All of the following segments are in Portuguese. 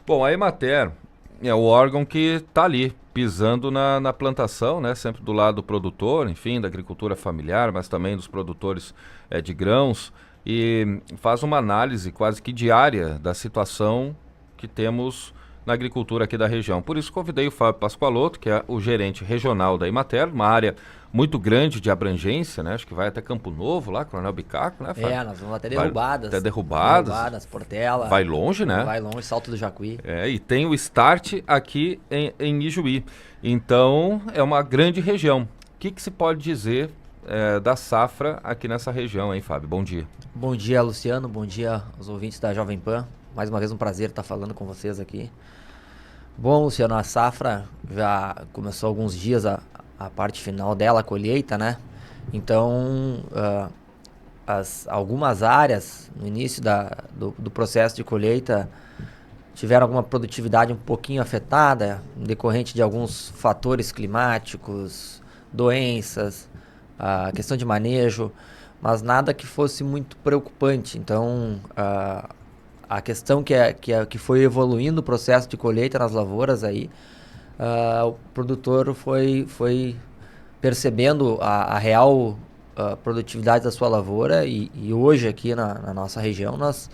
Bom, a Emater é o órgão que está ali, pisando na plantação, né? Sempre do lado do produtor, enfim, da agricultura familiar, mas também dos produtores de grãos, e faz uma análise quase que diária da situação que temos na agricultura aqui da região. Por isso convidei o Fábio Pascoaloto, que é o gerente regional da Emater, uma área muito grande de abrangência, né? Acho que vai até Campo Novo, lá, Coronel Bicaco, né, Fábio? Nós vamos até Vai Derrubadas. até Derrubadas. Derrubadas, Portela. Vai longe, né? Vai longe, Salto do Jacuí. E tem o Start aqui em Ijuí. Então, é uma grande região. O que se pode dizer da safra aqui nessa região, hein, Fábio? Bom dia. Bom dia, Luciano. Bom dia aos ouvintes da Jovem Pan. Mais uma vez um prazer estar falando com vocês aqui. Bom, Luciano, a safra já começou há alguns dias, a parte final dela, a colheita, né? Então, algumas áreas no início do processo de colheita tiveram alguma produtividade um pouquinho afetada, decorrente de alguns fatores climáticos, doenças, a questão de manejo, mas nada que fosse muito preocupante. Então, a questão que foi evoluindo o processo de colheita nas lavouras aí, o produtor foi percebendo a real produtividade da sua lavoura e hoje aqui na nossa região nós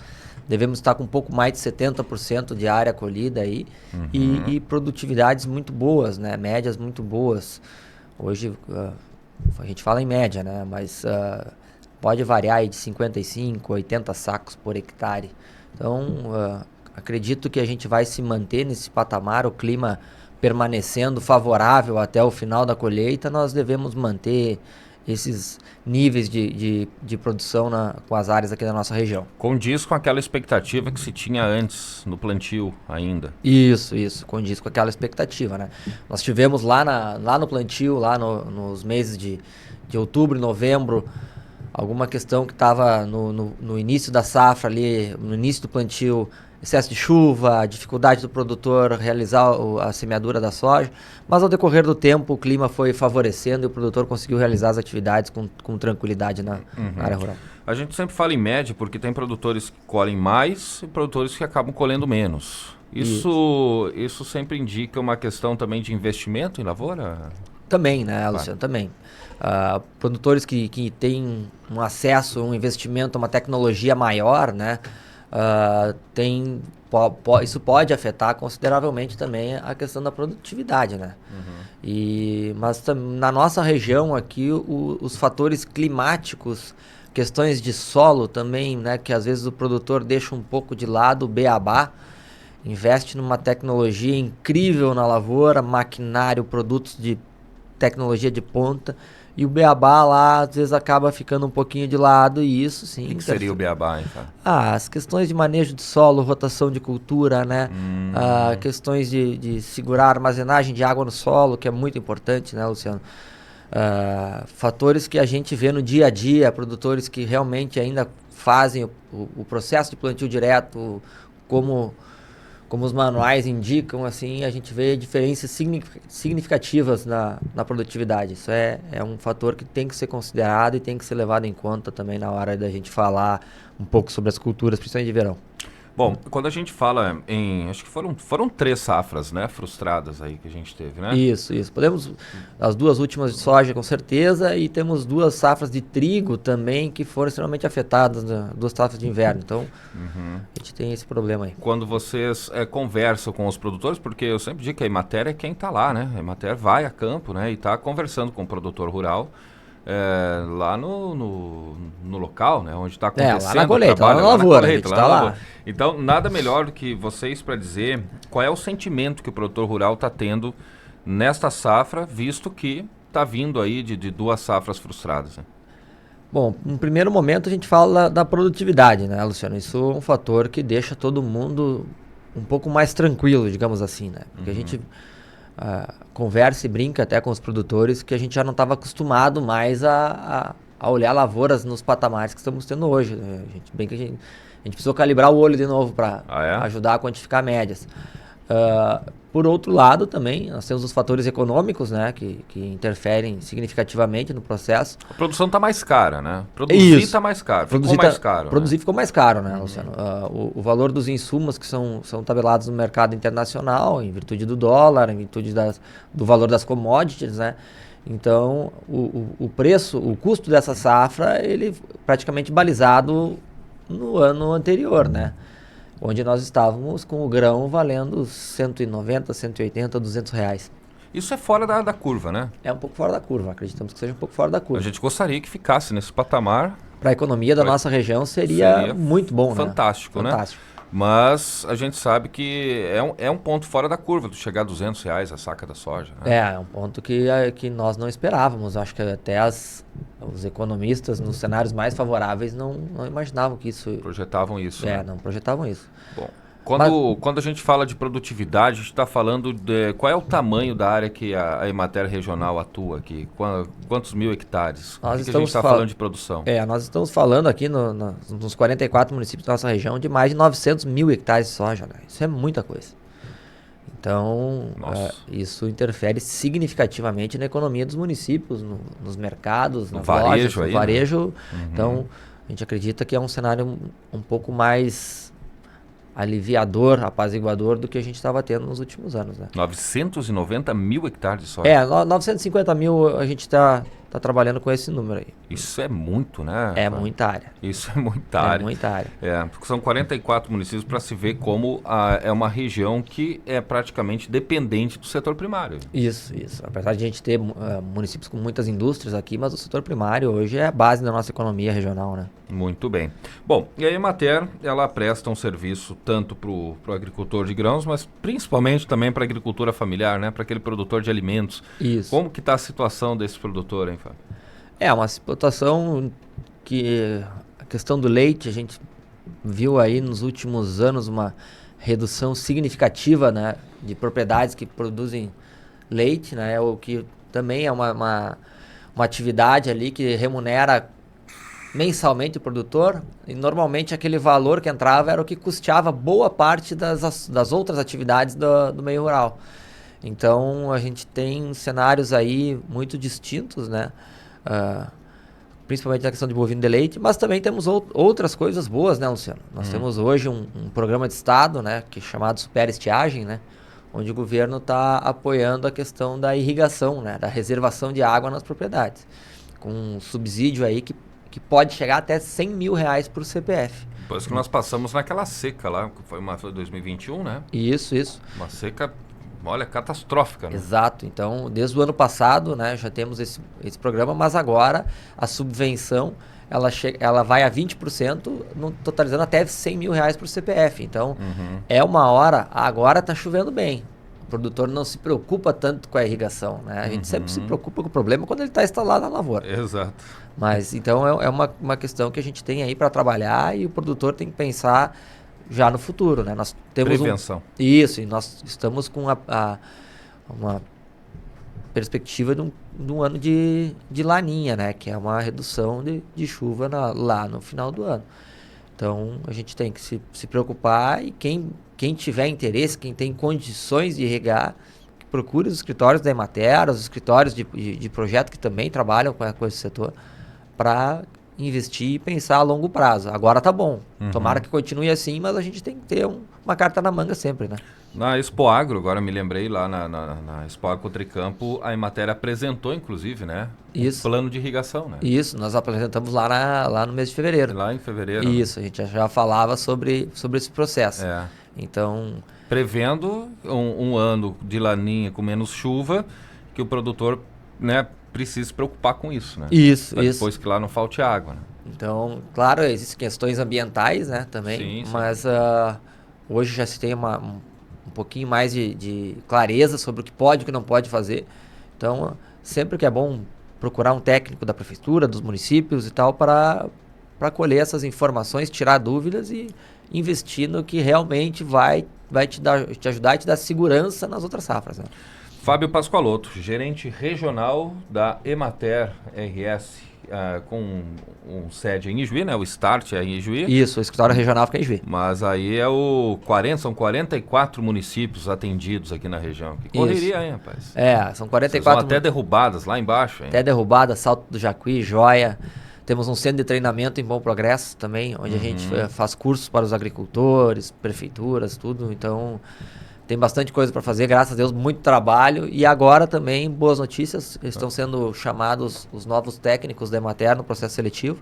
devemos estar com um pouco mais de 70% de área colhida aí e produtividades muito boas, né? Médias muito boas. Hoje a gente fala em média, né? Mas pode variar aí de 55, 80 sacos por hectare. Então, acredito que a gente vai se manter nesse patamar, o clima permanecendo favorável até o final da colheita, nós devemos manter esses níveis de produção com as áreas aqui da nossa região. Condiz com aquela expectativa que se tinha antes no plantio ainda. Isso, condiz com aquela expectativa, né? Nós tivemos lá no plantio, lá nos meses de outubro e novembro, alguma questão que estava no início da safra ali, no início do plantio, excesso de chuva, dificuldade do produtor realizar a semeadura da soja, mas ao decorrer do tempo o clima foi favorecendo e o produtor conseguiu realizar as atividades com tranquilidade na área rural. A gente sempre fala em média porque tem produtores que colhem mais e produtores que acabam colhendo menos. Isso sempre indica uma questão também de investimento em lavoura? Também, né, Luciano? Também. Produtores que têm um acesso, um investimento, uma tecnologia maior, né? Isso pode afetar consideravelmente também a questão da produtividade, né? Mas na nossa região aqui, os fatores climáticos, questões de solo também, né? Que às vezes o produtor deixa um pouco de lado, o beabá, investe numa tecnologia incrível na lavoura, maquinário, produtos de tecnologia de ponta, e o beabá lá às vezes acaba ficando um pouquinho de lado, e isso sim... O que seria o beabá, então? As questões de manejo de solo, rotação de cultura, né? Questões de segurar armazenagem de água no solo, que é muito importante, né, Luciano? Fatores que a gente vê no dia a dia, produtores que realmente ainda fazem o processo de plantio direto, como os manuais indicam, assim, a gente vê diferenças significativas na produtividade. Isso é um fator que tem que ser considerado e tem que ser levado em conta também na hora da gente falar um pouco sobre as culturas, principalmente de verão. Bom, quando a gente fala acho que foram 3 safras, né, frustradas aí que a gente teve, né? Isso. Podemos, as 2 últimas de soja com certeza, e temos 2 safras de trigo também que foram extremamente afetadas, 2 safras de inverno. Então, a gente tem esse problema aí. Quando vocês conversam com os produtores, porque eu sempre digo que a Emater é quem está lá, né? A Emater vai a campo, né, e está conversando com o produtor rural, lá no local, né, onde está acontecendo lá na colheita, o trabalho, lá na lavoura, colheita, a gente tá lá. Então, nada melhor do que vocês para dizer qual é o sentimento que o produtor rural está tendo nesta safra, visto que está vindo aí de 2 safras frustradas, né? Bom, no primeiro momento a gente fala da produtividade, né, Luciano? Isso é um fator que deixa todo mundo um pouco mais tranquilo, digamos assim, né? Porque a gente conversa e brinca até com os produtores que a gente já não estava acostumado mais a olhar lavouras nos patamares que estamos tendo hoje, né? A gente precisou calibrar o olho de novo para ajudar a quantificar médias. Por outro lado, também, nós temos os fatores econômicos, né, que interferem significativamente no processo. A produção está mais cara, né? Produzir está mais caro, ficou mais caro. Produzir ficou mais caro, né, Luciano? O valor dos insumos que são tabelados no mercado internacional, em virtude do dólar, em virtude do valor das commodities, né? Então, o preço, o custo dessa safra, ele praticamente balizado no ano anterior, né? Onde nós estávamos com o grão valendo 190, 180, 200 reais. Isso é fora da curva, né? É um pouco fora da curva, acreditamos que seja um pouco fora da curva. A gente gostaria que ficasse nesse patamar. Para a economia da nossa região seria muito bom, fantástico, né? Fantástico. Mas a gente sabe que é um ponto fora da curva, de chegar a 200 reais a saca da soja. Né? É um ponto que nós não esperávamos. Acho que até os economistas, nos cenários mais favoráveis, não imaginavam que isso... Projetavam isso. Né? Não projetavam isso. Bom, quando a gente fala de produtividade, a gente está falando de qual é o tamanho da área que a Emater Regional atua aqui? Quantos mil hectares? O que a gente está falando de produção? Nós estamos falando aqui nos 44 municípios da nossa região de mais de 900 mil hectares de soja. Né? Isso é muita coisa. Então, isso interfere significativamente na economia dos municípios, nos mercados, no varejo, lojas, no varejo. Né? Então, a gente acredita que é um cenário um pouco mais aliviador, apaziguador do que a gente estava tendo nos últimos anos. Né? 990 mil hectares de soja? 950 mil a gente está trabalhando com esse número aí. Isso é muito, né? É muita área. Isso é muita área. É muita área. Porque são 44 municípios para se ver como é uma região que é praticamente dependente do setor primário. Isso. Apesar de a gente ter municípios com muitas indústrias aqui, mas o setor primário hoje é a base da nossa economia regional, né? Muito bem. Bom, e a Emater, ela presta um serviço tanto para o agricultor de grãos, mas principalmente também para a agricultura familiar, né? Para aquele produtor de alimentos. Isso. Como que está a situação desse produtor, hein, Fábio? É uma situação que a questão do leite, a gente viu aí nos últimos anos uma redução significativa, né, de propriedades que produzem leite, né, o que também é uma atividade ali que remunera mensalmente o produtor, e normalmente aquele valor que entrava era o que custeava boa parte das outras atividades do meio rural. Então a gente tem cenários aí muito distintos, né? Principalmente na questão de bovino de leite, mas também temos outras coisas boas, né, Luciano? Nós temos hoje um programa de Estado, né, que é chamado Super Estiagem, né, onde o governo está apoiando a questão da irrigação, né, da reservação de água nas propriedades, com um subsídio aí que pode chegar até 100 mil reais por CPF. Depois que nós passamos naquela seca lá, que foi 2021, né? Isso. Uma seca... Olha, catastrófica, né? Exato. Então, desde o ano passado, né, já temos esse programa, mas agora a subvenção ela vai a 20%, totalizando até 100 mil reais por CPF. Então, é uma hora, agora está chovendo bem. O produtor não se preocupa tanto com a irrigação, né? A gente sempre se preocupa com o problema quando ele está instalado na lavoura. Exato. Mas, então, é uma questão que a gente tem aí para trabalhar e o produtor tem que pensar já no futuro, né? Nós temos prevenção. Isso, e nós estamos com uma perspectiva de um ano de laninha, né? Que é uma redução de chuva lá no final do ano. Então, a gente tem que se preocupar e quem tiver interesse, quem tem condições de irrigar, que procure os escritórios da Emater, os escritórios de projeto que também trabalham com esse setor, para investir e pensar a longo prazo. Agora tá bom. Tomara que continue assim, mas a gente tem que ter uma carta na manga sempre, né? Na Expo Agro, agora me lembrei, lá na Expo Agro Cotricampo, a Emater apresentou, inclusive, né? Isso. Um plano de irrigação, né? Isso, nós apresentamos lá no mês de fevereiro. Lá em fevereiro. Isso, a gente já falava sobre esse processo. Então... Prevendo um ano de laninha com menos chuva, que o produtor, né, precisa se preocupar com isso, né? Isso. Depois que lá não falte água, né? Então, claro, existem questões ambientais, né, também, sim. Mas hoje já se tem um pouquinho mais de clareza sobre o que pode e o que não pode fazer. Então, sempre que é bom procurar um técnico da prefeitura, dos municípios e tal, para colher essas informações, tirar dúvidas e investir no que realmente vai te ajudar e te dar segurança nas outras safras, né? Fábio Pascoaloto, gerente regional da Emater RS, com sede em Ijuí, né? O Start é em Ijuí. Isso, o escritório regional fica em Ijuí. Mas aí são 44 municípios atendidos aqui na região. Que correria, hein, rapaz? São Vocês 44... vão até derrubadas lá embaixo, hein? Até Derrubada, Salto do Jacuí, Joia. Temos um centro de treinamento em Bom Progresso também, onde a gente faz cursos para os agricultores, prefeituras, tudo. Então, tem bastante coisa para fazer, graças a Deus, muito trabalho. E agora também, boas notícias, estão sendo chamados os novos técnicos da Emater no processo seletivo.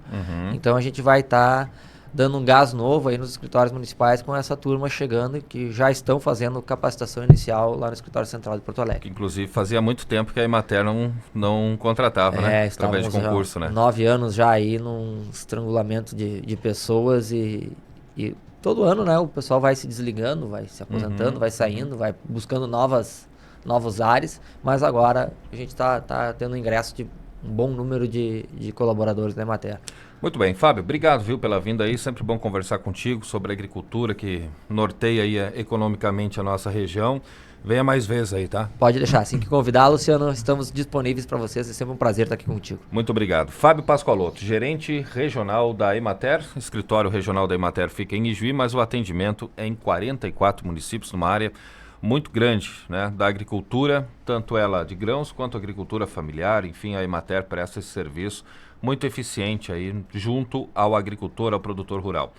Então, a gente vai estar dando um gás novo aí nos escritórios municipais com essa turma chegando, que já estão fazendo capacitação inicial lá no escritório central de Porto Alegre. Que, inclusive, fazia muito tempo que a Emater não contratava, né? Através de concurso, né? 9 anos já aí num estrangulamento de pessoas e todo ano, né, o pessoal vai se desligando, vai se aposentando, vai saindo, vai buscando novos ares, mas agora a gente está tendo ingresso de um bom número de colaboradores da Emater. Muito bem, Fábio, obrigado, viu, pela vinda aí, sempre bom conversar contigo sobre a agricultura que norteia aí economicamente a nossa região. Venha mais vezes aí, tá? Pode deixar, assim que convidar, Luciano, estamos disponíveis para vocês, é sempre um prazer estar aqui contigo. Muito obrigado. Fábio Pascoaloto, gerente regional da Emater, escritório regional da Emater fica em Ijuí, mas o atendimento é em 44 municípios, numa área muito grande, né, da agricultura, tanto ela de grãos quanto a agricultura familiar, enfim, a Emater presta esse serviço muito eficiente aí junto ao agricultor, ao produtor rural.